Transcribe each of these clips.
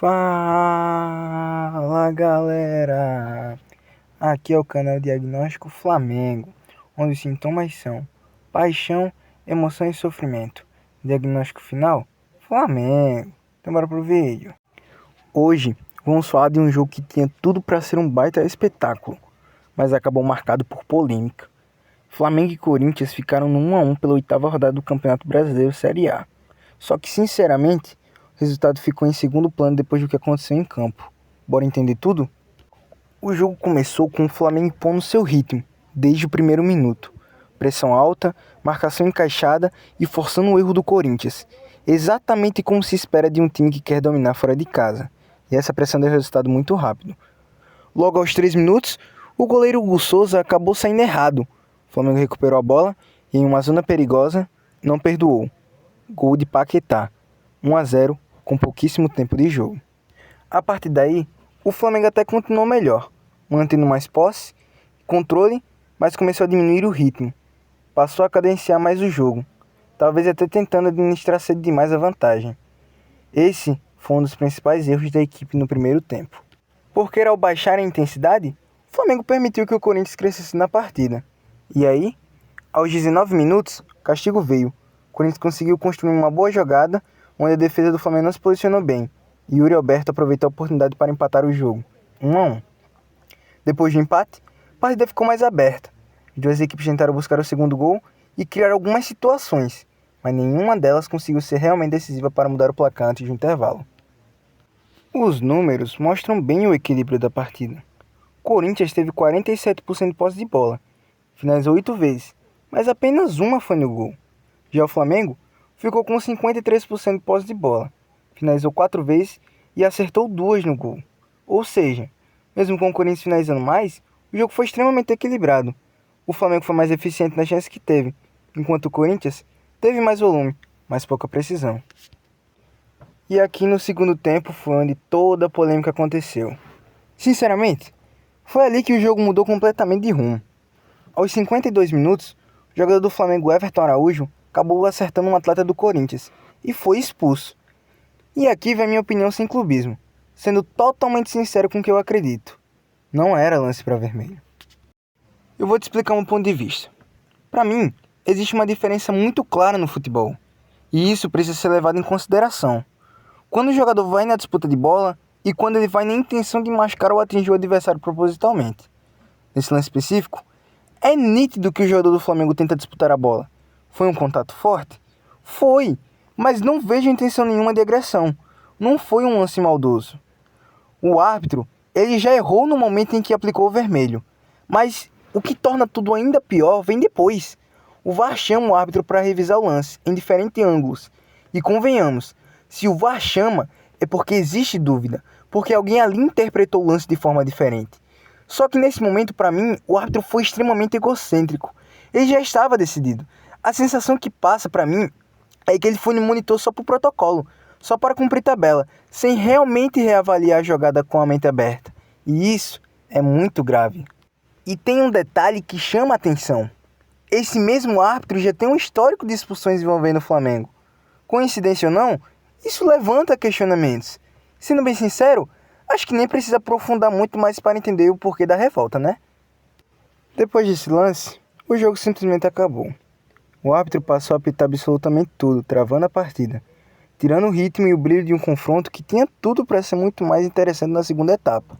Fala galera, aqui é o canal Diagnóstico Flamengo, onde os sintomas são paixão, emoção e sofrimento. Diagnóstico final, Flamengo. Então bora pro vídeo. Hoje vamos falar de um jogo que tinha tudo para ser um baita espetáculo, mas acabou marcado por polêmica. Flamengo e Corinthians ficaram no 1-1 pela 8ª rodada do Campeonato Brasileiro Série A. Só que sinceramente, o resultado ficou em segundo plano depois do que aconteceu em campo. Bora entender tudo? O jogo começou com o Flamengo impondo seu ritmo, desde o primeiro minuto. Pressão alta, marcação encaixada e forçando o erro do Corinthians. Exatamente como se espera de um time que quer dominar fora de casa. E essa pressão deu resultado muito rápido. Logo aos 3 minutos, o goleiro Hugo Souza acabou saindo errado. O Flamengo recuperou a bola e em uma zona perigosa, não perdoou. Gol de Paquetá, 1-0 com pouquíssimo tempo de jogo. A partir daí, o Flamengo até continuou melhor, mantendo mais posse, controle, mas começou a diminuir o ritmo. Passou a cadenciar mais o jogo, talvez até tentando administrar cedo demais a vantagem. Esse foi um dos principais erros da equipe no primeiro tempo. Porque ao baixar a intensidade, o Flamengo permitiu que o Corinthians crescesse na partida. E aí, aos 19 minutos, o castigo veio. O Corinthians conseguiu construir uma boa jogada, onde a defesa do Flamengo não se posicionou bem, e Yuri Alberto aproveitou a oportunidade para empatar o jogo, 1-1. Depois do empate, a partida ficou mais aberta. As duas equipes tentaram buscar o segundo gol e criar algumas situações, mas nenhuma delas conseguiu ser realmente decisiva para mudar o placar antes do intervalo. Os números mostram bem o equilíbrio da partida. O Corinthians teve 47% de posse de bola, finalizou 8 vezes, mas apenas uma foi no gol. Já o Flamengo ficou com 53% de posse de bola, finalizou 4 vezes e acertou 2 no gol. Ou seja, mesmo com o Corinthians finalizando mais, o jogo foi extremamente equilibrado. O Flamengo foi mais eficiente nas chances que teve, enquanto o Corinthians teve mais volume, mas pouca precisão. E aqui no segundo tempo foi onde toda a polêmica aconteceu. Sinceramente, foi ali que o jogo mudou completamente de rumo. Aos 52 minutos, o jogador do Flamengo, Everton Araújo, acabou acertando um atleta do Corinthians e foi expulso. E aqui vem minha opinião sem clubismo, sendo totalmente sincero com o que eu acredito. Não era lance para vermelho. Eu vou te explicar um ponto de vista. Para mim, existe uma diferença muito clara no futebol, e isso precisa ser levado em consideração. Quando o jogador vai na disputa de bola e quando ele vai na intenção de machucar ou atingir o adversário propositalmente. Nesse lance específico, é nítido que o jogador do Flamengo tenta disputar a bola. Foi um contato forte? Foi, mas não vejo intenção nenhuma de agressão. Não foi um lance maldoso. O árbitro, ele já errou no momento em que aplicou o vermelho. Mas o que torna tudo ainda pior vem depois. O VAR chama o árbitro para revisar o lance em diferentes ângulos. E convenhamos, se o VAR chama é porque existe dúvida, porque alguém ali interpretou o lance de forma diferente. Só que nesse momento, para mim, o árbitro foi extremamente egocêntrico. Ele já estava decidido. A sensação que passa para mim é que ele foi no monitor só por protocolo, só para cumprir tabela, sem realmente reavaliar a jogada com a mente aberta. E isso é muito grave. E tem um detalhe que chama a atenção. Esse mesmo árbitro já tem um histórico de expulsões envolvendo o Flamengo. Coincidência ou não, isso levanta questionamentos. Sendo bem sincero, acho que nem precisa aprofundar muito mais para entender o porquê da revolta, né? Depois desse lance, o jogo simplesmente acabou. O árbitro passou a apitar absolutamente tudo, travando a partida, tirando o ritmo e o brilho de um confronto que tinha tudo para ser muito mais interessante na segunda etapa.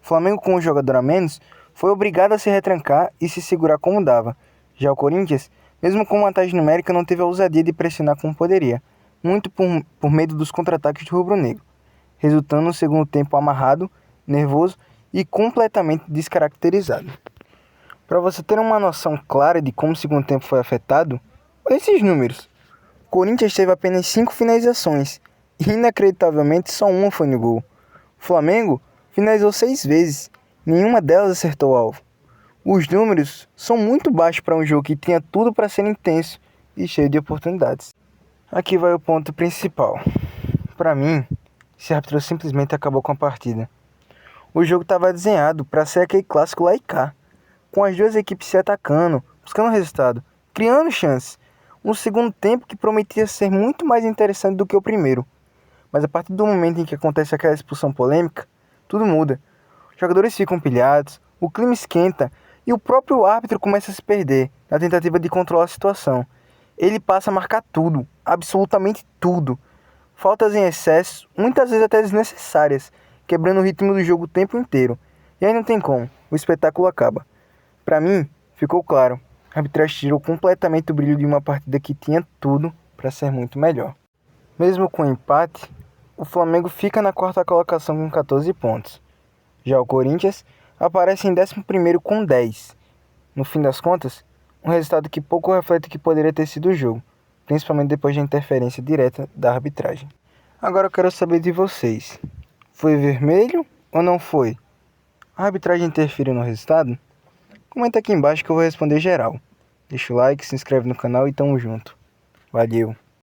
O Flamengo, com um jogador a menos, foi obrigado a se retrancar e se segurar como dava. Já o Corinthians, mesmo com vantagem numérica, não teve a ousadia de pressionar como poderia, muito por medo dos contra-ataques do rubro-negro, resultando no segundo tempo amarrado, nervoso e completamente descaracterizado. Para você ter uma noção clara de como o segundo tempo foi afetado, olha esses números. O Corinthians teve apenas 5 finalizações e, inacreditavelmente, só uma foi no gol. O Flamengo finalizou 6 vezes, nenhuma delas acertou o alvo. Os números são muito baixos para um jogo que tinha tudo para ser intenso e cheio de oportunidades. Aqui vai o ponto principal. Para mim, esse árbitro simplesmente acabou com a partida. O jogo estava desenhado para ser aquele clássico lá e cá, com as duas equipes se atacando, buscando resultado, criando chances. Um segundo tempo que prometia ser muito mais interessante do que o primeiro. mas a partir do momento em que acontece aquela expulsão polêmica, tudo muda. Os jogadores ficam pilhados, o clima esquenta e o próprio árbitro começa a se perder na tentativa de controlar a situação. Ele passa a marcar tudo, absolutamente tudo. Faltas em excesso, muitas vezes até desnecessárias, quebrando o ritmo do jogo o tempo inteiro. E aí não tem como, o espetáculo acaba. Para mim, ficou claro, a arbitragem tirou completamente o brilho de uma partida que tinha tudo para ser muito melhor. Mesmo com o empate, o Flamengo fica na quarta colocação com 14 pontos. Já o Corinthians aparece em 11º com 10. No fim das contas, um resultado que pouco reflete o que poderia ter sido o jogo, principalmente depois da interferência direta da arbitragem. Agora eu quero saber de vocês. Foi vermelho ou não foi? A arbitragem interferiu no resultado? Comenta aqui embaixo que eu vou responder geral. Deixa o like, se inscreve no canal e tamo junto. Valeu!